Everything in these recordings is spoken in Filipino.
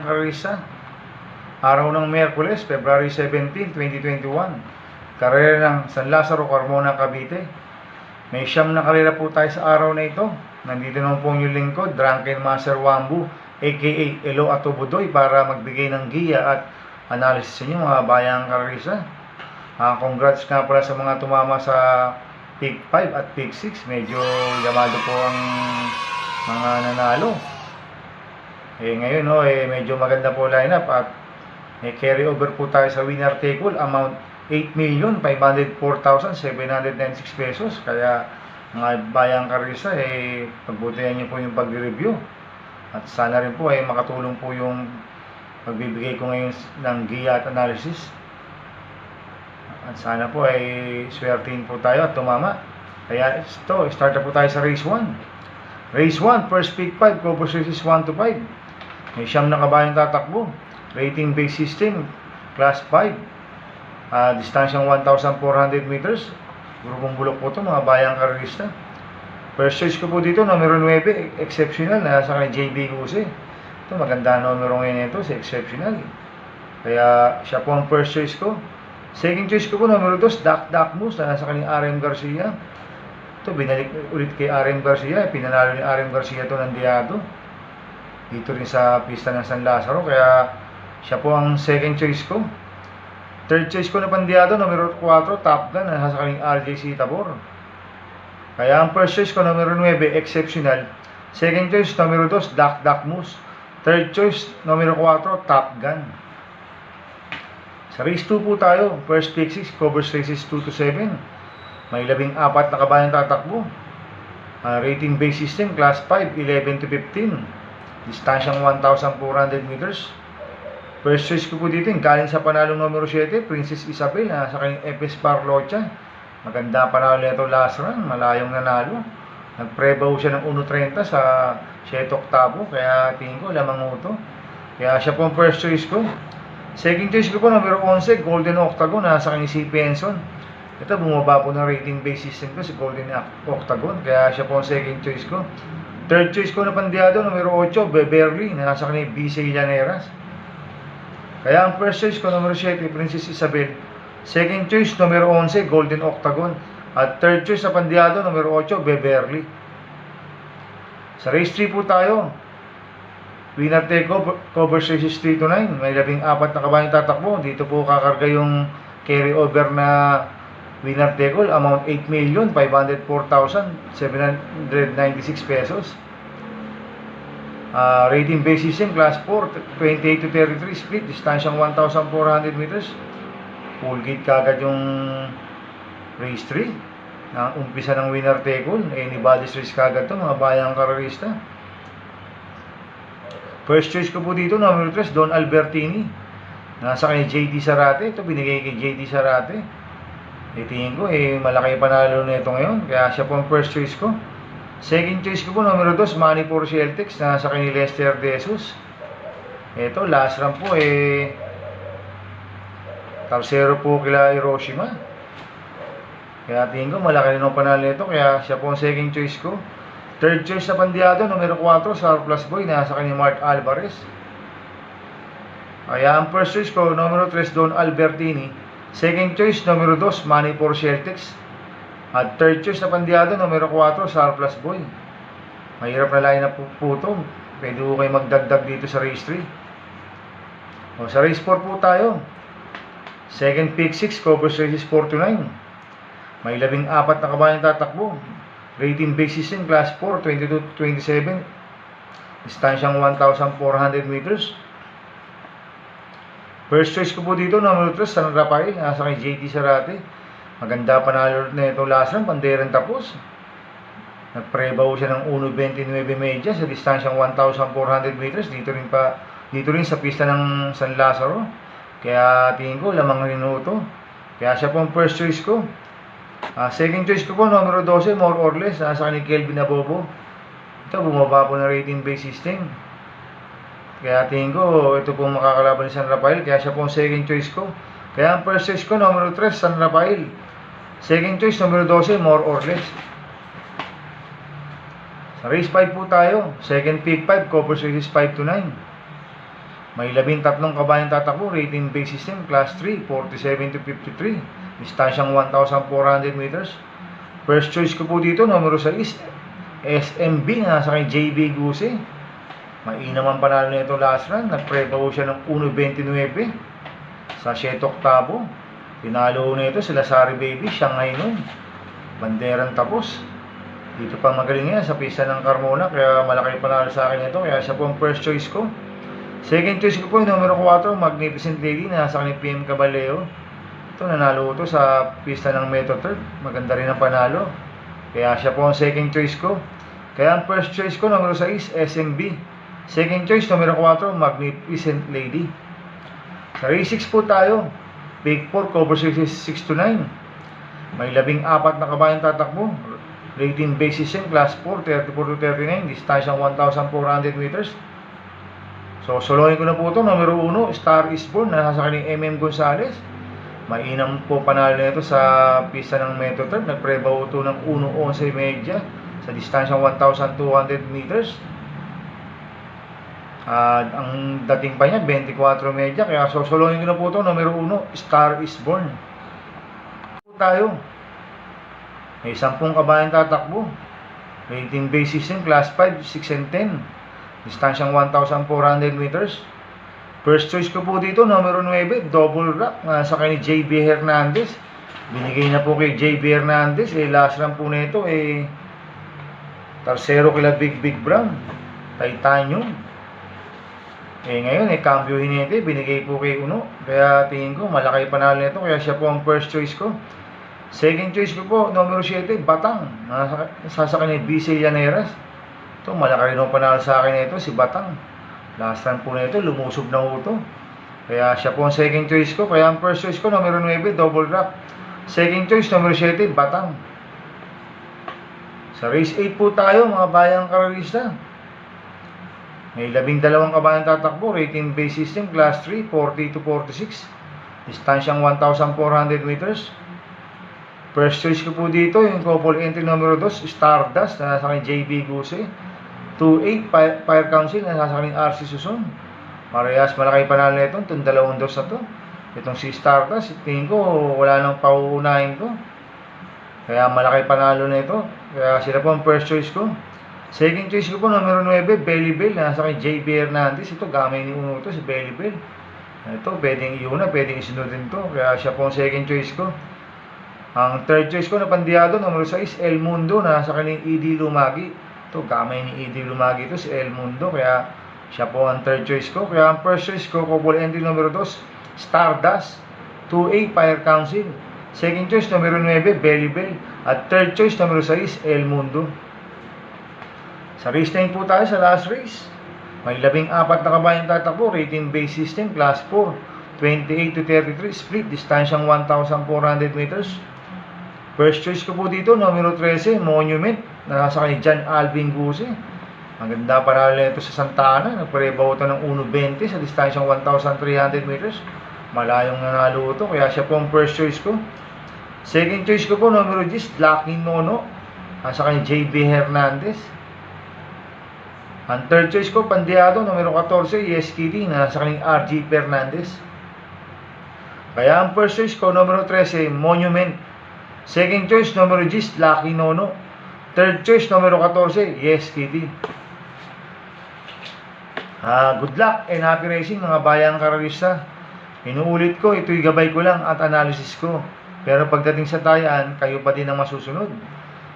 karerista. Araw ng Miyerkules, February 17, 2021. Karera ng San Lazaro, Carmona, Cavite. May 9 na karera po tayo sa araw na ito. Nandito naman po yung lingkod, Drunken Master Wambu, aka Elo Atobudoy, para magbigay ng giya at analysis sa inyo mga bayang karerista. Congrats nga pala sa mga tumama sa Pick 5 at Pick 6. Medyo yamado po ang mga nanalo. Ngayon medyo maganda po lineup at carry over po tayo sa winner take all amount 8,504,796 pesos. Kaya mga bayang karerista pagbutihan niyo po yung pag-review at sana rin po makatulong po yung pagbibigay ko ngayon ng giya at analysis. At sana po swertihin po tayo at tumama. Kaya ito, start na po tayo sa race 1. Race 1, first pick 5, Cobos races 1 to 5. May 9 na kabayang tatakbo. Rating based system, class 5. Distansyang 1,400 meters. Grupong bulok po ito, mga bayang karerista. First choice ko po dito, numero 9, exceptional, nasa kay JB Guse. Ito, maganda numero ngayon ito, si exceptional. Kaya siya po ang first choice ko. Second choice ko po, numero 2, Dak Moose, na nasa kanyang RM Garcia. Ito, binalik ulit kay RM Garcia. Pinanalo ni RM Garcia ito ng Diado. Dito rin sa pista ng San Lazaro. Kaya siya po ang second choice ko. Third choice ko na Pandiado, numero 4, Top Gun, na nasa kanyang RJC Tabor. Kaya ang first choice ko, numero 9, exceptional. Second choice, numero 2, Dak Moose. Third choice, numero 4, Top Gun. Sa race 2 po tayo, first pick 6, covers races 2 to 7. May 14 na kabayang tatakbo. Rating base system, class 5, 11 to 15. Distansyang 1,400 meters. First choice ko po dito, galing sa panalong numero 7, Princess Isabel, sa kanyang FS Parlocha. Maganda panalo nito last run, malayong nanalo. Nagprebaw siya ng 1.30 sa 7 Octavo, kaya tingin ko lamang ito. Kaya siya po ang first choice ko. Second choice ko po, numero 11, Golden Octagon, nasa kanyang si Penson. Ito, bumaba po ng rating base system ko, si Golden Octagon, kaya siya po ang second choice ko. Third choice ko na Pandiado, numero 8, Beverly, nasa kanyang BC Llaneras. Kaya ang first choice ko, numero 7, Princess Isabel. Second choice, numero 11, Golden Octagon. At third choice sa Pandiado, numero 8, Beverly. Sa race 3 po tayo. Winner take covers races 3 to 9. May 14 na kabayang tatakbo. Dito po kakarga yung carry over na winner take all. Amount 8,504,796 pesos. Rating base system, class 4, 28 to 33 split. Distansyang 1,400 meters. Full gate kagad yung race 3. Na umpisa ng winner take all. Anybody's race kagad to, mga bayang karerista. First choice ko po dito, number 3, Don Albertini. Nasa kay JD Sarate. Ito, binigay kay JD Sarate. Tingin ko, malaki panalo na ito ngayon. Kaya siya po ang first choice ko. Second choice ko po, number 2, Manny for Celtics. Nasa kay Lester De Jesus. Ito, last run po, Tarsero po kila Hiroshima. Kaya tingin ko, malaki na ng panalo nito. Kaya siya po ang second choice ko. Third choice na Pandiado, numero 4, Surplus Boy, nasa kanya Mark Alvarez. Kaya ang first choice ko, numero 3, Don Albertini. Second choice, numero 2, Manny for Celtics. At third choice na Pandiado, numero 4, Surplus Boy. Mahirap na line-up po ito. Pwede po kayo magdagdag dito sa race 3. Sa race 4 po tayo. Second pick 6, covers races 4 to 9. May 14 na kabayang tatakbo. Rating base system, class 4, 22 to 27. Distansyang 1,400 meters. First choice ko po dito, numero 3, San Rafael, nasa kay JT Sarate. Maganda panalo na ito last run, panderang tapos. Nagprebaw siya ng 1.29 media sa distansyang 1,400 meters. Dito rin sa pista ng San Lazaro. Kaya tingin ko, lamang rin ito. Kaya siya po ang first choice ko. Second choice ko po, numero 12, more or less, nasa kanya Kelvin Abobo. Ito, bumaba po na rating base system. Kaya tingin ko, ito po makakalaban ni San Rafael. Kaya siya po ang second choice ko. Kaya ang first choice ko, numero 3, San Rafael. Second choice, numero 12, more or less. Sa race 5 po tayo. Second pick 5, covers races 5 to 9. May 13 kabayang tatakbo, rating base system, class 3, 47 to 53, distansyang 1,400 meters. First choice ko po dito, numero 6, SMB, na nasa kay JB Guse. Mainam ang panalo nito last run, nagprepa po siya ng 1.29 sa 7 Oktabo. Pinalo na ito sila Sari Baby, Shanghai nun, Banderan tapos. Dito pa magaling yan sa pista ng Carmona, kaya malaki panalo sa akin ito, kaya siya po ang first choice ko. Second choice ko po yung numero 4, Magnificent Lady, na nasa kanya PM Caballeo. Ito, nanalo ito sa pista ng Metro Third. Maganda rin ang panalo. Kaya siya po ang second choice ko. Kaya ang first choice ko, numero 6, SMB. Second choice, numero 4, Magnificent Lady. Sa race 6 po tayo. Big 4, cover 6 to 9. May 14 na kabayang tatakbo. Rating base system, class 4, 34 to 39. Distansyang 1,400 meters. So, solohin ko na po ito. Numero 1, Star is Born, na nasa kanyang MM Gonzales. Mainam po panalo nito sa pista ng Metro Third. Nagpreba ito ng 1.11 media sa distansyang 1,200 meters. Ang dating pa niya, 24 media. Kaya solohin ko na po ito. Numero 1, Star is Born. Tayo. May 10 kabayang tatakbo. Rating base system, class 5, 6 and 10. Distansyang 1,400 meters. First choice ko po dito, numero 9, double rock, sa kay ni JB Hernandez. Binigay na po kay JB Hernandez. Last run po nito, tercero kila Big Brown, Titanium. Ngayon, cambiohin nito, binigay po kay Uno. Kaya tingin ko, malaki panalo nito, kaya siya po ang first choice ko. Second choice ko po, numero 7, Batang, sasakay ni BC Llaneras. Ito, malaki rin ang panalo sa akin ito, si Batang. Last run po na ito, lumusob na ito. Kaya siya po ang second choice ko. Kaya ang first choice ko, numero 9, double rock. Second choice, numero 7, Batang. Sa race 8 po tayo, mga bayang karalista. May 12 kabayang tatakbo, rating base system, class 3, 40 to 46. Distansyang 1,400 meters. First choice ko po dito, yung couple entry numero 2, Stardust, na nasa kay JB Guse. 2-8, Fire Council, na nasa kay RC Susun. Parehas malaki panalo nito, itong dalawang dos na to. Itong si Stardust, tingin ko wala nang pauunahin ko. Kaya malaki panalo nito. Kaya sila po ang first choice ko. Second choice ko po, numero 9, Belly Bell, na nasa kay JB Hernandez. Ito, gamay ni Uno ito, si Belly Bell. Ito, pwedeng iuna, pwedeng isunod din to. Kaya siya po ang second choice ko. Ang third choice ko na pandiado, numero 6, El Mundo, na nasa kanyang ED Lumagi. Ito, gamay ni ED Lumagi ito, si El Mundo. Kaya siya po ang third choice ko. Kaya ang first choice ko, couple entry numero 2, Stardust. 2-8, Fire Council. Second choice, numero 9, Belly Bell. At third choice, numero 6, El Mundo. Sa race 9 po tayo sa last race. May 14 na kabayang tatakbo, rating base system, class 4, 28 to 33, split, distansyang 1,400 meters. First choice ko po dito, numero 13, Monument, na nasa kay John Alvin Guse. Maganda panalo nito sa Santa Ana, nagpareba ito ng 1.20 sa distansyang 1,300 meters. Malayong nanalo ito, kaya siya po ang first choice ko. Second choice ko po, numero 10, Lucky Nono, nasa kay JB Hernandez. Ang third choice ko, pandiado, numero 14, Yes Kitty, na nasa kay RG Fernandez. Kaya ang first choice ko, numero 13, Monument. Second choice, numero 10, Lucky Nono. Third choice, numero 14, Yes Kitty. Good luck and happy racing, mga bayang karalista. Inuulit ko, ito'y gabay ko lang at analysis ko. Pero pagdating sa tayaan, kayo pa din ang masusunod.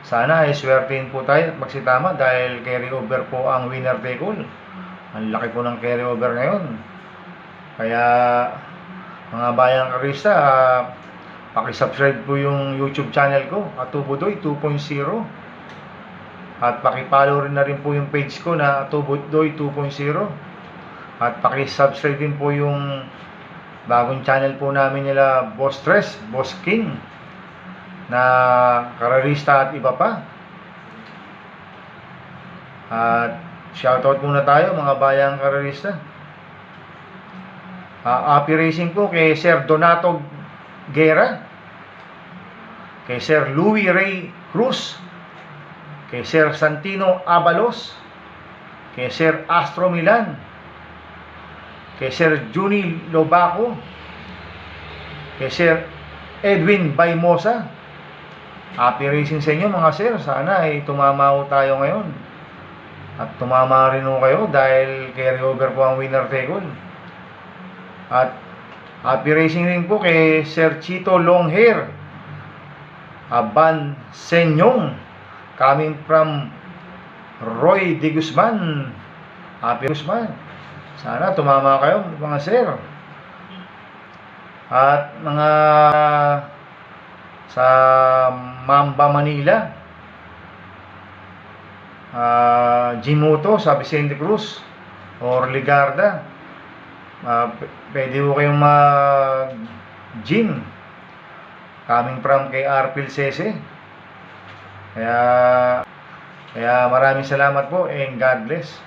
Sana ay swertein po tayo at magsitama dahil carry over po ang winner take all. Ang laki po ng carry over ngayon. Kaya mga bayang karalista, paki-subscribe po yung YouTube channel ko, Atubudoy 2.0. At paki-follow rin na rin po yung page ko na Atubudoy 2.0. At paki-subscribe din po yung bagong channel po namin nila Boss Tres, Boss King, na karalista at iba pa. At shoutout muna tayo mga bayang karalista. Happy racing po kay Sir Donato Guerra, kay Sir Louis Ray Cruz, kay Sir Santino Abalos, kay Sir Astro Milan, kay Sir Juni Lobaco, kay Sir Edwin Baymosa. Happy racing sa inyo mga sir. Sana ay tumama ho tayo ngayon. At tumama rin ho kayo dahil carry over po ang winner take all. At happy racing rin po kay Sir Chito Longhair Aban Senyong, coming from Roy De Guzman. Happy Guzman. Sana tumama kayo mga sir. At mga sa Mamba Manila, Jimoto sa Vicente Cruz or Ligarda, pwede ko kayong mag-gym coming from kay Arpil Sese. Kaya maraming salamat po and God bless.